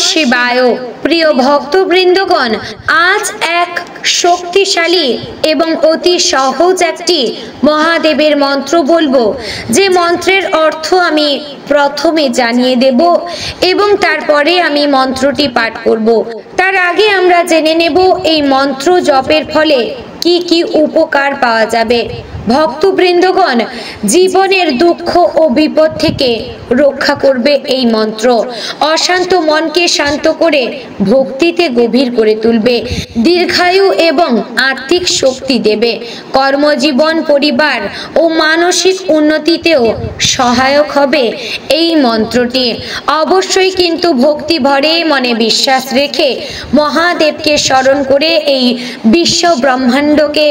শিবায়। প্রিয় ভক্তবৃন্দগণ, আজ এক শক্তিশালী এবং অতি সহজ একটি মহাদেবের মন্ত্র বলবো, যে মন্ত্রের অর্থ আমি প্রথমে জানিয়ে দেব এবং তারপরে আমি মন্ত্রটি পাঠ করব। তার আগে আমরা জেনে নেব এই মন্ত্র জপের ফলে কি কি উপকার পাওয়া যাবে। ভক্তবৃন্দগণ, জীবনের দুঃখ ও বিপদ থেকে রক্ষা করবে এই মন্ত্র। অশান্ত মনকে শান্ত করে ভক্তিতে গভীর করে তুলবে, দীর্ঘায়ু এবং আর্থিক শক্তি দেবে, কর্মজীবন, পরিবার ও মানসিক উন্নতিতেও সহায়ক হবে এই মন্ত্রটি। অবশ্যই কিন্তু ভক্তি ভরে মনে বিশ্বাস রেখে মহাদেবকে স্মরণ করে এই বিশ্ব ব্রহ্মাণ্ডকে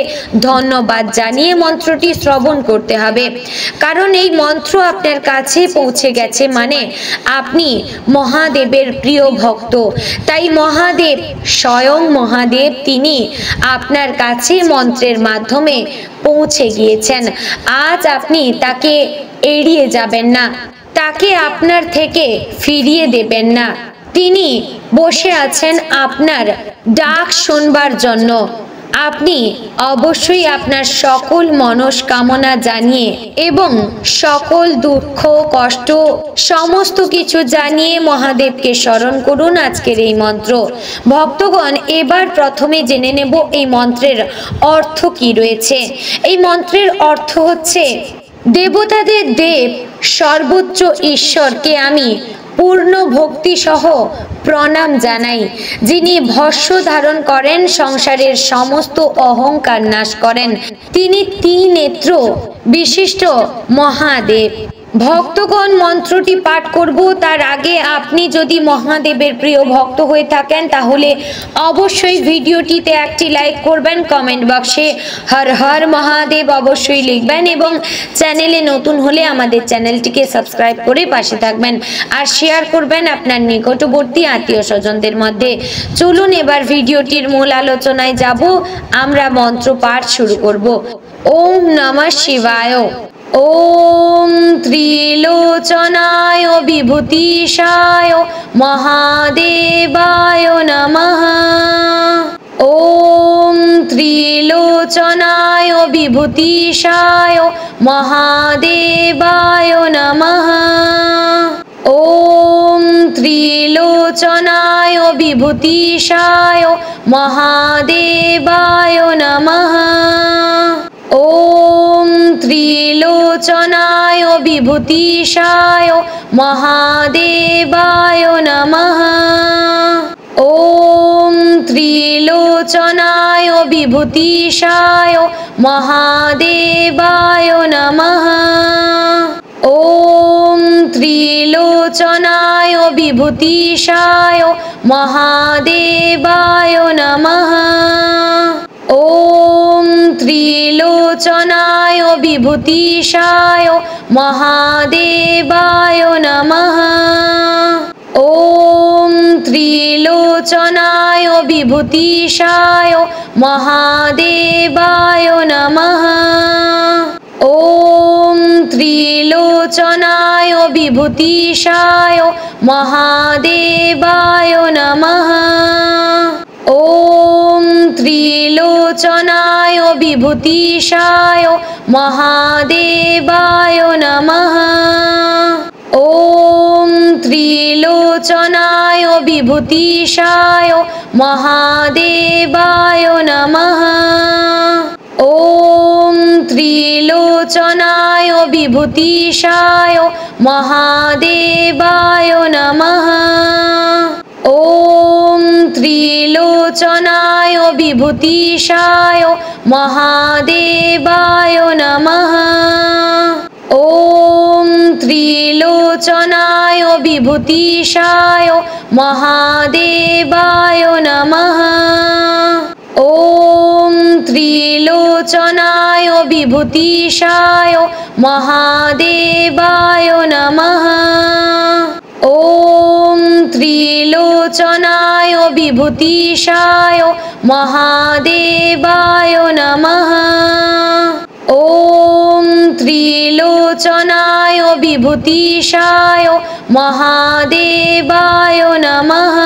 ধন্যবাদ জানিয়ে মন্ত্রটি শ্রবণ করতে হবে। কারণ এই মন্ত্র আপনার কাছে পৌঁছে গেছে মানে আপনি মহাদেবের প্রিয় ভক্ত। তাই মহাদেব, স্বয়ং মহাদেব, তিনি আপনার কাছে মন্ত্রের মাধ্যমে পৌঁছে গিয়েছেন। আজ আপনি তাকে এড়িয়ে যাবেন না, তাকে আপনার থেকে ফিরিয়ে দেবেন না। তিনি বসে আছেন আপনার ডাক শুনবার জন্য। আপনি অবশ্যই আপনার সকল মনস্কামনা জানিয়ে এবং সকল দুঃখ কষ্ট সমস্ত কিছু জানিয়ে মহাদেবকে স্মরণ করুন আজকের এই মন্ত্র। ভক্তগণ, এবার প্রথমে জেনে নেব এই মন্ত্রের অর্থ কি রয়েছে। এই মন্ত্রের অর্থ হচ্ছে, দেবতাদের দেব সর্বোচ্চ ঈশ্বরকে আমি পূর্ণ ভক্তি সহ প্রণাম জানাই, যিনি ভস্ম ধারণ করেন, সংসারের সমস্ত অহংকার নাশ করেন। তিনি ত্রিনেত্র বিশিষ্ট মহাদেব। ভক্তগণ, মন্ত্রটি পাঠ করব তার আগে আপনি যদি মহাদেবের প্রিয় ভক্ত হয়ে থাকেন তাহলে অবশ্যই ভিডিওটিতে একটি লাইক করবেন, কমেন্ট বক্সে হর হর মহাদেব অবশ্যই লিখবেন এবং চ্যানেলে নতুন হলে আমাদের চ্যানেলটিকে সাবস্ক্রাইব করে পাশে থাকবেন আর শেয়ার করবেন আপনার নিকটবর্তী আত্মীয় স্বজনদের মধ্যে। চলুন এবার ভিডিওটির মূল আলোচনায় যাব। আমরা মন্ত্র পাঠ শুরু করব। ওম নমঃ শিবায়। ওম ত্রিলোচনায় বিভূতিশায় মহাদেবায় নমঃ। ওম ত্রিলোচনায় বিভূতিশায় মহাদেবায় নমঃ। ওম ত্রিলোচনায় বিভূতিশায় মহাদেবায় নমঃ। ওম ত্রিলোচনায় বিভূতিশায় মহাদেবায় নমঃ। ওম ত্রিলোচনায় বিভূতিশায় মহাদেবায় নমঃ। ওম ত্রিলোচনায় বিভূতিশায় মহাদেবায় নমঃ। ওম ত্রিলোচনায় বিভূতিশায় মহাদেবায় নমঃ। ওম ত্রিলোচনায় বিভূতিশায় মহাদেবায় নমঃ। ওম ত্রিলোচনায় বিভূতিশায় মহাদেবায় নমঃ। ওম ত্রিলোচনায় বিভূতিশায় মহাদেবায় নমঃ। ওম ত্রিলোচনায় বিভূতিশায় মহাদেবায় নমঃ। ওম ত্রিলোচনায় বিভূতিশায় মহাদেবায় নমঃ। ওম ত্রিলোচনায় বিভূতিশায় মহাদেবায় নমঃ। ওম ত্রিলোচনায় বিভূতিশায় মহাদেবায় নমঃ। ওম ত্রিলোচনায় বিভূতিশায় মহাদেবায় নমঃ। ওম ত্রিলোচনায় বিভূতিশায় মহাদেবায় নমঃ। ওম ত্রিলোচনায় বিভূতিশায় মহাদেবায় নমঃ।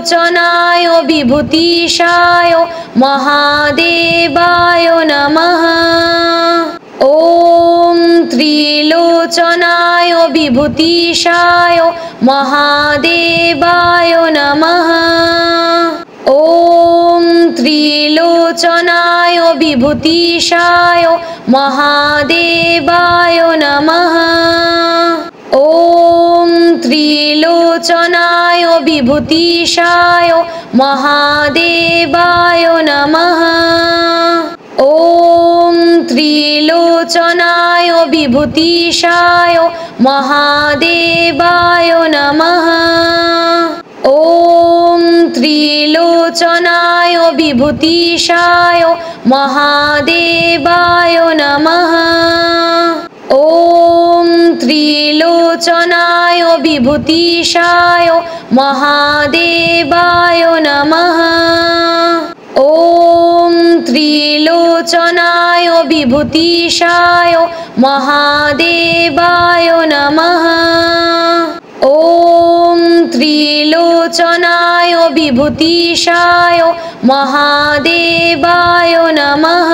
त्रिलोचनाय विभूतिशाय महादेवाय नमः। ॐ त्रिलोचनाय विभूतिशाय महादेवाय नमः। ॐ त्रिलोचनाय विभूतिशाय महादेवाय नमः। ॐ त्रिलोचनाय विभूतिशाय महादेवाय नमः। ॐ त्रिलोचनाय विभूतिशाय महादेवाय नमः। ॐ त्रिलोचनाय विभूतिशाय महादेवाय नमः। ॐ त्रिलोचनाय विभूतिशाय महादेवाय नमः। ॐ त्रिलोचनाय विभूतिशाय महादेवाय नमः। ॐ त्रिलोचनाय विभूतिशाय महादेवाय नमः।